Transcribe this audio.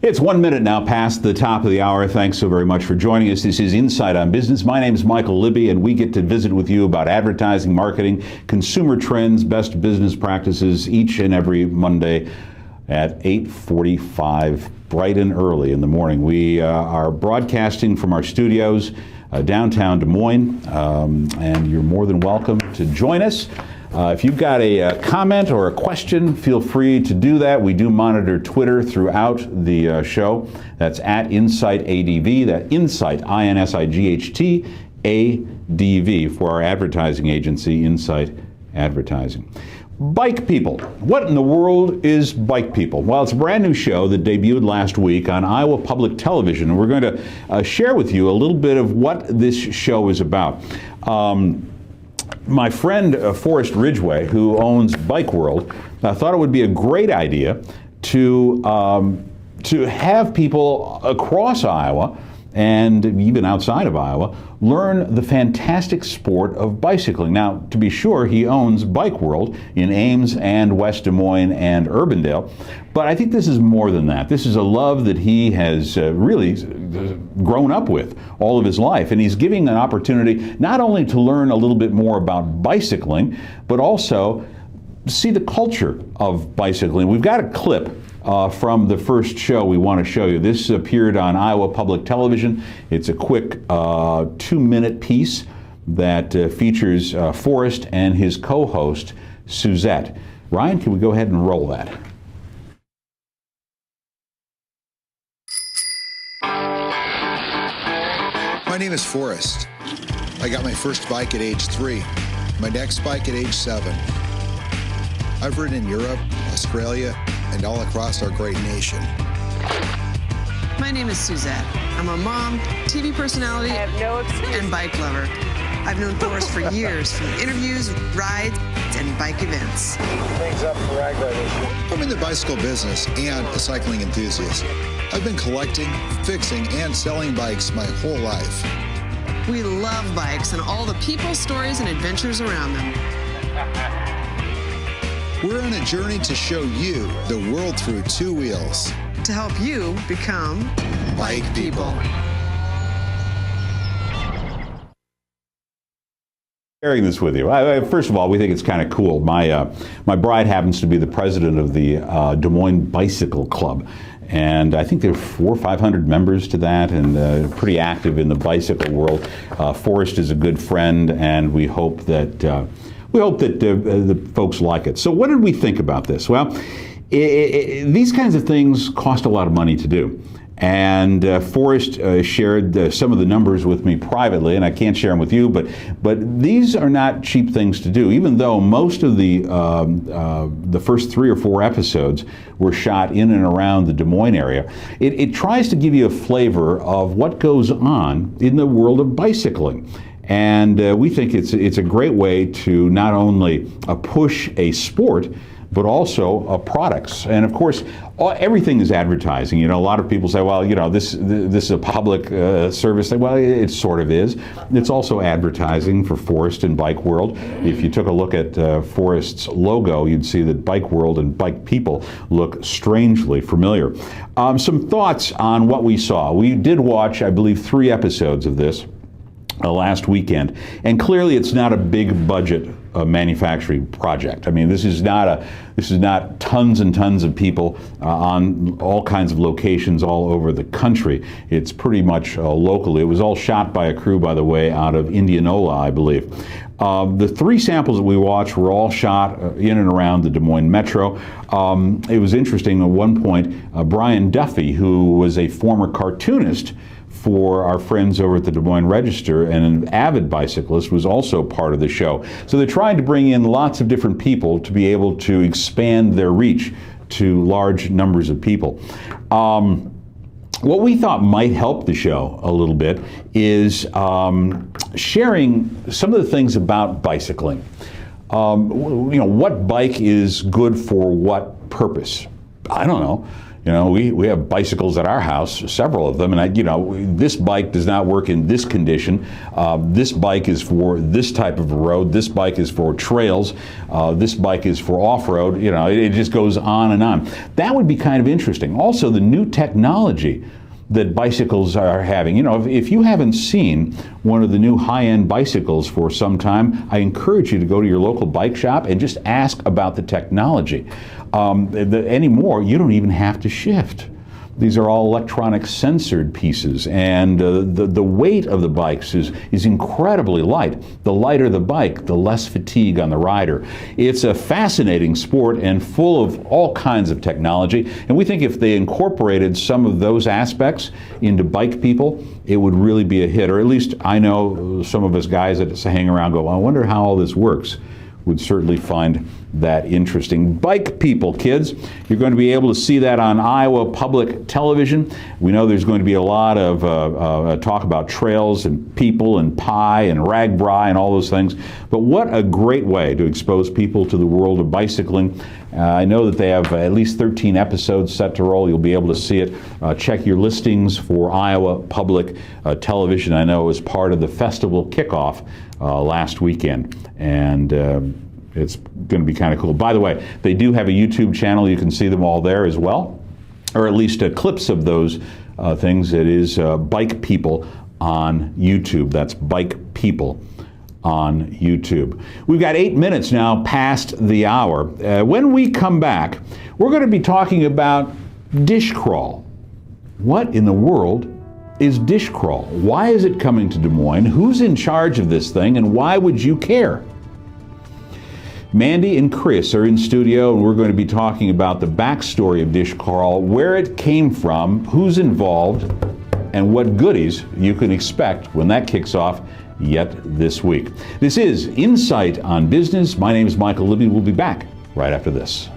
It's 1 minute now past the top of the hour. Thanks so very much for joining us. This is Insight on Business. My name is Michael Libbie, and we get to visit with you about advertising, marketing, consumer trends, best business practices each and every Monday at 8:45, bright and early in the morning. We are broadcasting from our studios downtown Des Moines, and you're more than welcome to join us. If you've got a comment or a question, feel free to do that. We do monitor Twitter throughout the show. That's at InsightADV, that Insight, INSIGHT, ADV, for our advertising agency, Insight Advertising. Bike People. What in the world is Bike People? Well, it's a brand new show that debuted last week on Iowa Public Television, and we're going to share with you a little bit of what this show is about. My friend Forrest Ridgway, who owns Bike World, thought it would be a great idea to have people across Iowa and even outside of Iowa learn the fantastic sport of bicycling. Now, to be sure, he owns Bike World in Ames and West Des Moines and Urbandale, but I think this is more than that. This is a love that he has really grown up with all of his life, and he's giving an opportunity not only to learn a little bit more about bicycling, but also see the culture of bicycling. We've got a clip from the first show we want to show you. This appeared on Iowa Public Television. It's a quick 2-minute piece that features Forrest and his co-host, Suzette. Ryan, can we go ahead and roll that? My name is Forrest. I got my first bike at age 3, my next bike at age 7. I've ridden in Europe, Australia, and all across our great nation. My name is Suzette. I'm a mom, TV personality, and bike lover. I've known Forrest for years, from interviews, rides, and bike events. Things up for rag riders. I'm in the bicycle business and a cycling enthusiast. I've been collecting, fixing, and selling bikes my whole life. We love bikes and all the people, stories, and adventures around them. We're on a journey to show you the world through 2 wheels. To help you become Bike People. Sharing this with you. First of all, we think it's kind of cool. My bride happens to be the president of the Des Moines Bicycle Club, and I think there are 400 or 500 members to that, and pretty active in the bicycle world. Forrest is a good friend, and we hope that the folks like it. So what did we think about this? Well, these kinds of things cost a lot of money to do. And Forrest shared some of the numbers with me privately, and I can't share them with you, but these are not cheap things to do, even though most of the first 3 or 4 episodes were shot in and around the Des Moines area. It tries to give you a flavor of what goes on in the world of bicycling. And we think it's a great way to not only push a sport, but also products. And of course, everything is advertising. You know, a lot of people say, well, you know, this is a public service. Well, it sort of is. It's also advertising for Forrest and Bike World. If you took a look at Forrest's logo, you'd see that Bike World and Bike People look strangely familiar. Some thoughts on what we saw. We did watch, I believe, 3 episodes of this last weekend, and clearly it's not a big budget manufacturing project. I mean, this is not tons and tons of people on all kinds of locations all over the country. It's pretty much local. It was all shot by a crew, by the way, out of Indianola, I believe. The 3 samples that we watched were all shot in and around the Des Moines Metro. It was interesting, at one point, Brian Duffy, who was a former cartoonist for our friends over at the Des Moines Register and an avid bicyclist, was also part of the show. So they're trying to bring in lots of different people to be able to expand their reach to large numbers of people. What we thought might help the show a little bit is sharing some of the things about bicycling. You know, what bike is good for what purpose? I don't know. We have bicycles at our house, several of them, and this bike does not work in this condition. This bike is for this type of road. This bike is for trails. This bike is for off-road. It just goes on and on. That would be kind of interesting. Also, the new technology that bicycles are having. If you haven't seen one of the new high-end bicycles for some time, I encourage you to go to your local bike shop and just ask about the technology. Anymore, you don't even have to shift. These are all electronic censored pieces, and the weight of the bikes is incredibly light. The lighter the bike, the less fatigue on the rider. It's a fascinating sport and full of all kinds of technology, and we think if they incorporated some of those aspects into Bike People, it would really be a hit. Or at least I know some of us guys that hang around go, I wonder how all this works. Would certainly find that interesting. Bike People, kids. You're going to be able to see that on Iowa Public Television. We know there's going to be a lot of talk about trails and people and pie and RAGBRAI and all those things. But what a great way to expose people to the world of bicycling. I know that they have at least 13 episodes set to roll. You'll be able to see it. Check your listings for Iowa Public Television. I know it was part of the festival kickoff last weekend, and it's going to be kind of cool. By the way, they do have a YouTube channel. You can see them all there as well, or at least clips of those things. It is Bike People on YouTube. That's Bike People on YouTube. We've got 8 minutes now past the hour. When we come back, we're going to be talking about dish crawl. What in the world is dish crawl? Why is it coming to Des Moines? Who's in charge of this thing, and why would you care? Mandy and Chris are in studio, and we're going to be talking about the backstory of dish crawl, where it came from, who's involved, and what goodies you can expect when that kicks off yet this week. This is Insight on Business. My name is Michael Libbie. We'll be back right after this.